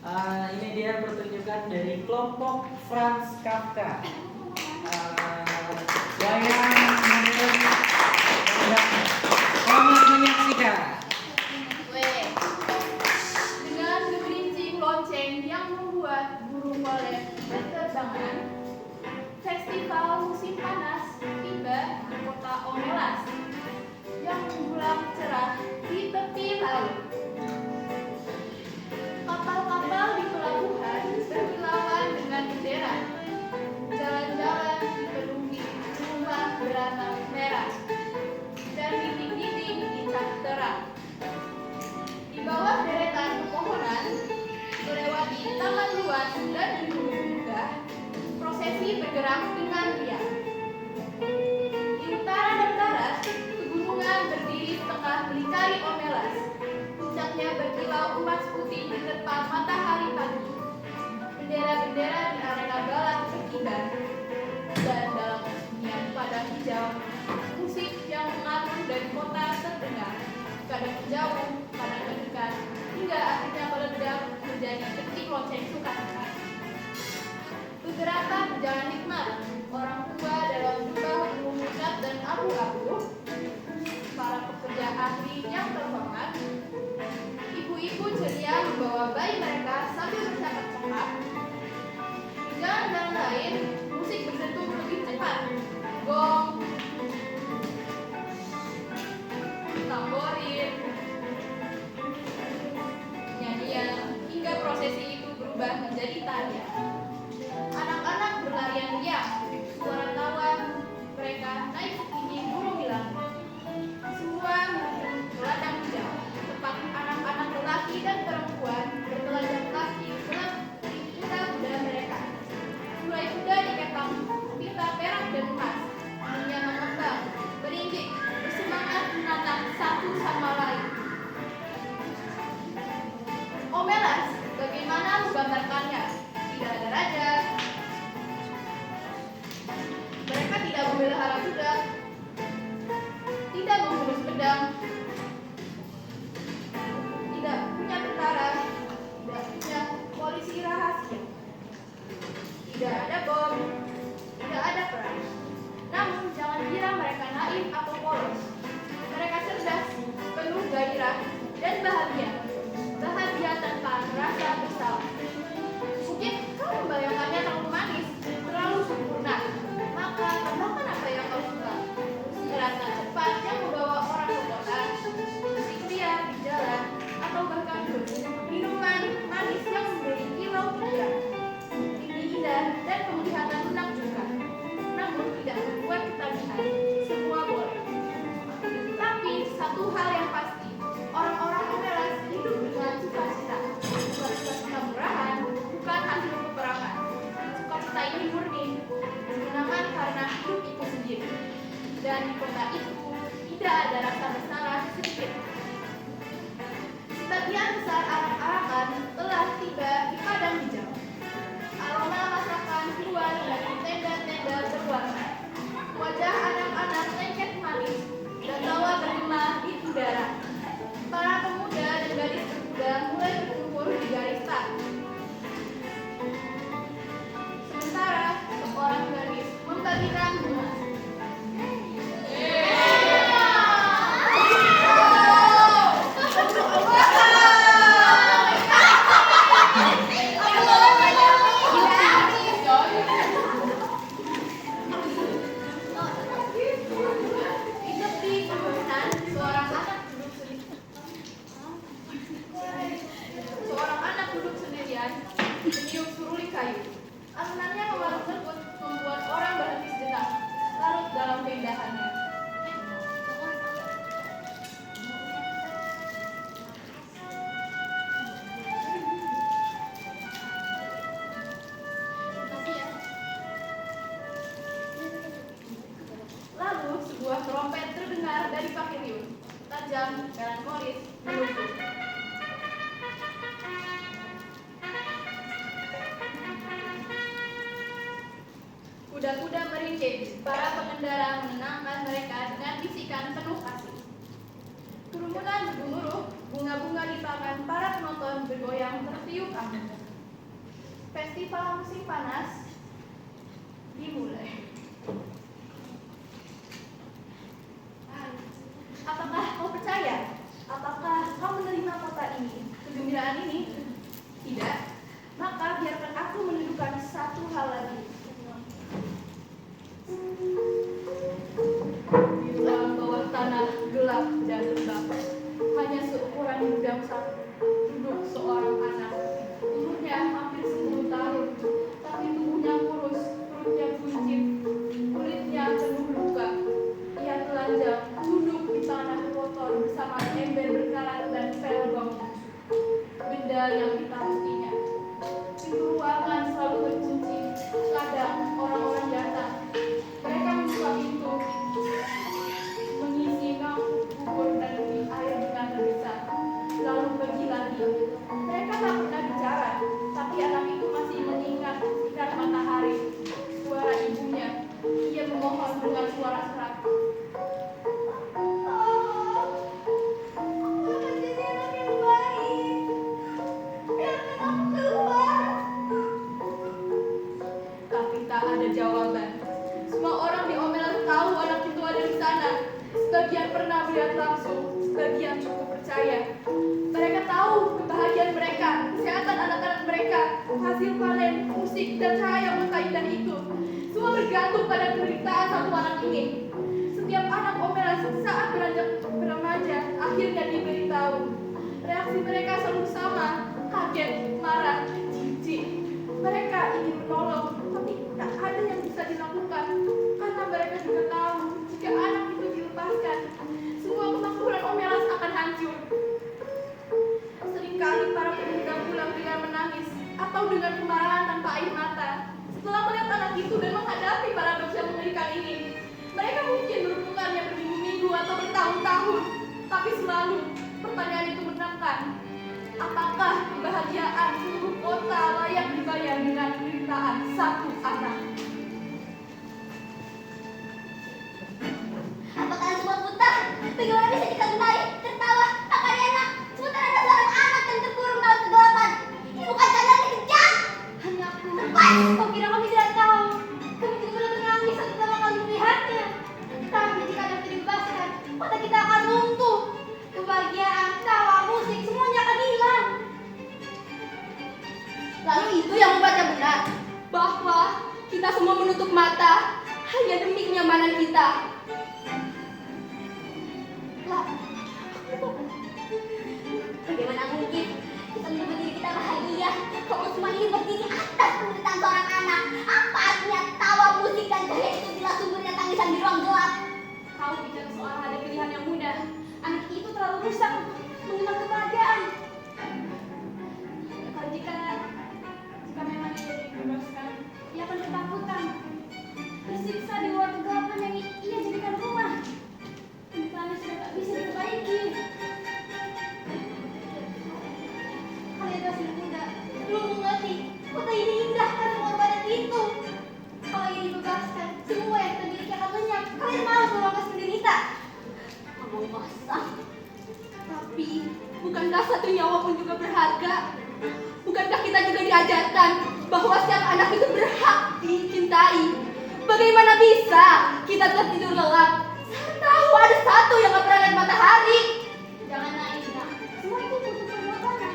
Ini dia pertunjukan dari kelompok Franz Kafka. Selamat menyaksikan. Dengan gegerincing lonceng yang membuat burung walet berterbangan, festival musim panas tiba di kota Omelas yang menjulang cerah di tepi laut. Kapal-kapal di pelabuhan berkilauan dengan bendera. Jalan-jalan dipenuhi rumah beratap merah dan dinding-dinding dicat terang. Di bawah deretan pepohonan, melewati taman luas dan gunung indah, prosesi bergerak dengan riang. Di utara dan barat, pegunungan berdiri di tengah lingkari Omelas. Puncaknya berkilau emas putih di terpa matahari pagi. Bendera-bendera di arena balap berkibar. Dan dalam kesunyian padang hijau, musik yang mengalun dari kota terdengar. Kadang menjauh, kadang mendekat, hingga akhirnya meledak menjadi detik lonceng sukacita. Beberapa berjalan nikmat, orang tua dalam jubah ungu cat dan abu-abu, para pekerja ahli yang terhormat, ibu-ibu ceria membawa bayi mereka sambil bercakap-cakap. Di jalan-jalan lain, musik bersentuh lebih cepat. Gong, tamborin, nyanyian, hingga prosesi itu berubah menjadi tarian. Anak-anak berlarian riang, suara tawa mereka naik setinggi burung di langit. Semua menuju ke ladang hijau, tempat anak-anak lelaki dan perempuan bertelanjang kaki gelap di kuda-kuda mereka. Sulai kuda dikepang pita perak dan emas, dunia mengembang, berinjik, bersemangat menatap satu sama lain. Omelas, bagaimana menggambarkannya? Tidak ada raja. Mereka tidak memelihara kuda, tidak mengurus pedang, tidak punya tentara, tidak punya polisi rahasia, tidak ada bom, tidak ada perang. Namun jangan kira mereka naif atau polos. Mereka cerdas, penuh gairah dan bahagia. Bahagia tanpa rasa bersalah. Mungkin kau membayangkannya terlalu manis, terlalu sempurna. Maka tambahkan apa yang kau suka. Kereta cepat yang membawa orang ke kota, musik liar di jalan, atau bahkan minuman manis yang memberi kilau pikiran. Ini indah dan penglihatan menakjubkan. Namun tidak membuat ketagihan. Semua boleh. Tapi satu hal yang pasti, orang-orang Omelas hidup dengan sukacita. Bukan kemurahan, bukan hasil peperangan. Sukacita ini murni, kemenangan karena hidup itu sendiri. Dan di kota itu tidak ada rasa bersalah sedikit. Sebagian besar arak-arakan telah tiba di padang hijau. Aroma masakan keluar dari tenda-tenda berwarna. Wajah anak-anak lengket manis dan tawa bergema di udara. Para pemuda dan gadis berkuda mulai berkumpul di garis start. Sementara seorang gadis membagikan bunga. Seorang anak duduk sendirian, meniup seruling kayu. Alunannya mewaruk lembut membuat orang berhenti sejenak, larut dalam keindahannya. Lalu sebuah trompet terdengar dari paviliun, tajam, melankolis, meluluh. Kuda-kuda merincit, para pengendara menenangkan mereka dengan bisikan penuh kasih. Kerumunan bergemuruh, bunga-bunga di tangan para penonton bergoyang tertiup angin. Festival musim panas dimulai. Apakah kau percaya? Apakah kau menerima kota ini, kegembiraan ini? Tidak? Maka biarkan aku menunjukkan satu hal lagi. Di ruang bawah tanah gelap dan lembab, hanya seukuran gudang satu, duduk seorang anak. Umurnya hampir 10 tahun, tapi tubuhnya kurus, perutnya buncit, kulitnya penuh luka. Ia telanjang, duduk di tanah kotor bersama ember berkarat dan velgong, benda yang ditakutinya. Pintu ruangan selalu terkunci, kadang orang-orang datang. Mereka membuka pintu, mengisi mangkuk bubur dan air dengan terbesar, lalu pergi lagi. Mereka tak pernah bicara, tapi anak itu masih mengingat sinar matahari, suara ibunya. Ia memohon dengan suara serak. Tapi tak ada jawaban. Semua orang di Omelas tahu anak itu ada di sana. Sebagian pernah melihat langsung, sebagian cukup percaya. Mereka tahu kebahagiaan mereka, kesehatan anak-anak mereka, hasil panen, musik, dan cahaya mata indah itu. Semua bergantung pada penderitaan satu anak ini. Setiap anak Omelas saat beranjak remaja akhirnya diberitahu. Reaksi mereka selalu sama, kaget, marah, jijik. Mereka ingin menolong, tapi tak ada yang bisa dilakukan karena mereka juga tahu jika anak itu dilepaskan, semua kemakmuran Omelas akan hancur. Seringkali para pemuda pulang dengan menangis atau dengan kemarahan tanpa air mata setelah melihat anak itu dan menghadapi paradoks yang mengerikan ini. Mereka mungkin merenungkannya berminggu-minggu atau bertahun-tahun, tapi selalu pertanyaan itu menangkan. Apakah kebahagiaan seluruh kota layak dibayar dengan penderitaan satu anak? Apakah semua buta? Bagaimana bisa kita menari, tertawa, akan enak? Sementara ada seorang anak yang terkurung dalam kegelapan. Ini bukan jalan yang kejam. Hanya aku. Lepas, kau kira kami tidak tahu? Kami juga sudah menangis saat pertama kali melihatnya. Tapi jika ada dibebaskan, kota kita akan runtuh. Kebahagiaan, tawa, musik, semuanya akan hilang. Lalu itu yang membaca benar, bahwa kita semua menutup mata hanya demi kenyamanan kita. Lah, bagaimana mungkin kita menyebut diri kita bahagia? Kamu semua ingin berdiri atas penderitaan seorang anak. Apa artinya tawa, musik, dan cahaya itu bila sumbernya tangisan di ruang gelap? Kau bicara soal ada pilihan yang mudah. Anak itu terlalu rusak untuk mengenal kebahagiaan. Kalau jika memang ia dibebaskan, ia akan ketakutan, tersiksa di luar kegelapan yang ia jadikan rumah. Pernikahannya sudah tak bisa diperbaiki. Kalian masih muda, belum mengerti. Kota ini indah karena pengorbanan itu. Kalau ia dibebaskan, semua yang kita miliki akan lenyap. Kalian mau seorang masih menderita? Kamu masa? Tapi, bukankah satu nyawa pun juga berharga? Bukankah kita juga diajarkan bahwa setiap anak itu berhak dicintai? Bagaimana bisa kita tertidur lelap saat tahu ada satu yang gak pernah lihat matahari? Jangan naif, nak. Semua itu butuh pengorbanan.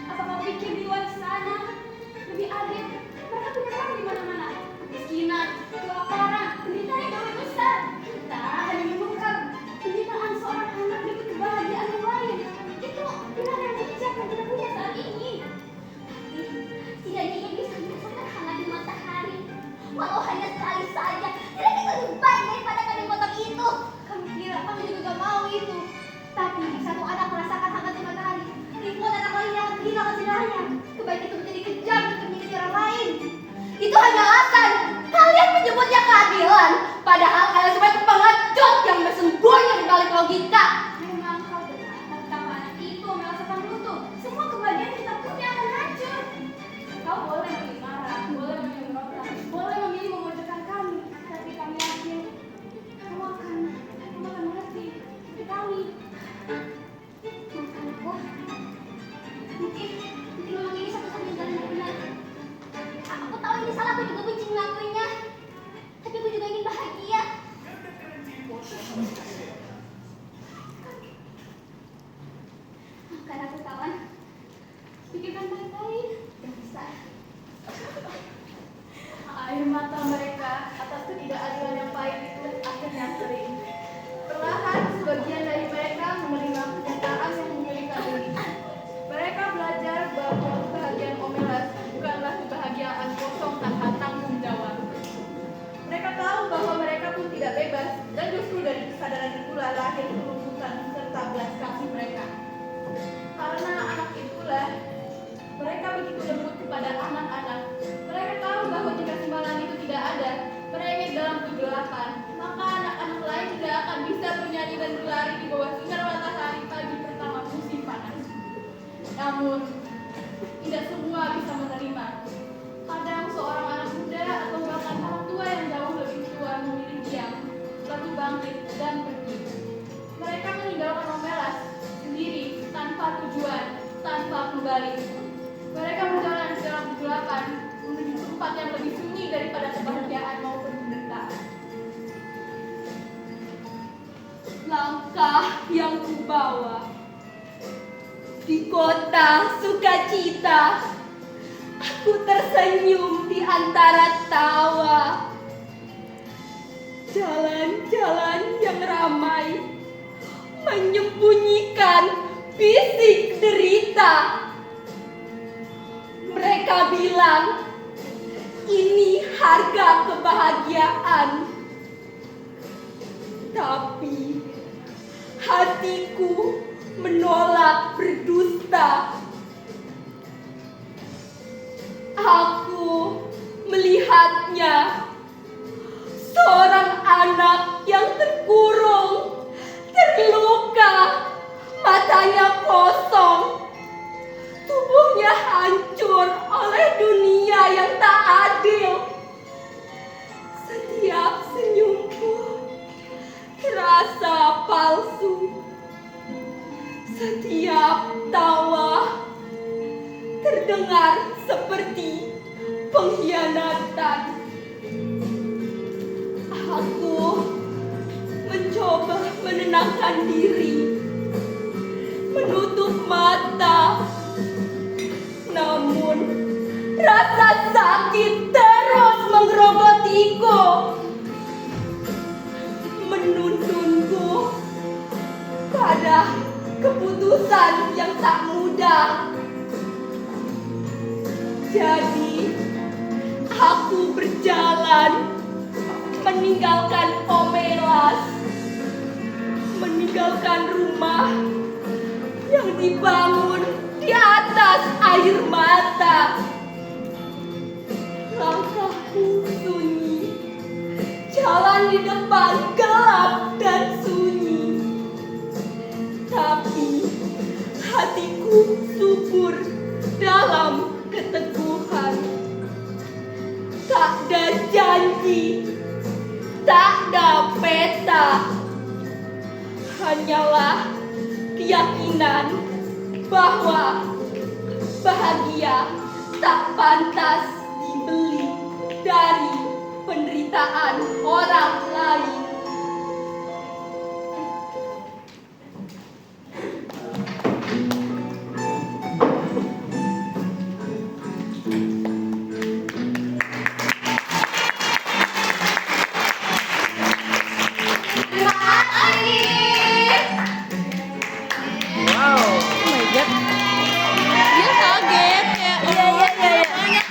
Apa kau pikir di luar sana lebih adil? Mereka punya uang di mana-mana. Miskinan, kelaparan, penderitaan yang jauh besar. Kita hanya menukar penderitaan seorang anak demi kebahagiaan yang lain. Itu pilihan yang bijak yang kita punya saat ini. Setidaknya ia bisa merasakan hangat matahari. Walau hanya sekali saja, tidak itu lebih baik daripada kami kotor itu. Kami kira kami juga gak mau itu. Tapi satu anak merasakan hangat matahari, ribuan anak lainnya akan kehilangan sinarnya. Kebaikan itu menjadi kejam dan menyakiti orang lain. Itu hanya alasan. Kalian menyebutnya keadilan, padahal kalian sebagai pengecut yang bersembunyi di balik logika. Memang kau benar, tentang anak itu merasakan runtuh. Semua kebahagiaan kita punya akan hancur. Kau boleh memilih marah, boleh memilih meronta, boleh memilih memojokkan kami, tapi kami yakin kamu akan mengerti seperti kami. Maafkan aku. Mungkin memang ini satu-satunya jalan yang benar. begitu lembut kepada anak-anak. Mereka tahu bahwa jika simbalan itu tidak ada, merengek dalam kegelapan, maka anak-anak lain tidak akan bisa bernyanyi dan berlari di bawah sinar matahari pagi pertama musim panas. Namun, tidak semua bisa menerima. Kadang seorang anak muda atau bahkan orang tua yang jauh lebih tua memilih diam, lalu bangkit dan pergi. Mereka meninggalkan Romelas sendiri, tanpa tujuan, tanpa kembali. Mereka berjalan di dalam kegelapan menuju tempat yang lebih sunyi daripada kebahagiaan maupun penderitaan. Langkah yang kubawa di kota sukacita, aku tersenyum di antara tawa. Jalan-jalan yang ramai menyembunyikan bisik derita. Mereka bilang ini harga kebahagiaan, tapi hatiku menolak berdusta. Aku melihatnya, seorang anak yang terkurung, terluka, matanya kosong, tubuhnya hancur oleh dunia yang tak adil. Setiap senyumku terasa palsu. Setiap tawa terdengar seperti pengkhianatan. Aku mencoba menenangkan diri, menutup mata. Namun rasa sakit terus menggerogotiku, menuntunku pada keputusan yang tak mudah. Jadi aku berjalan meninggalkan Romelas, meninggalkan rumah yang dibangun di atas air mata. Langkahku sunyi, jalan di depan gelap dan sunyi. Tapi hatiku subur dalam keteguhan. Tak ada janji, tak ada peta, hanyalah keyakinan bahwa bahagia tak pantas dibeli dari penderitaan orang lain.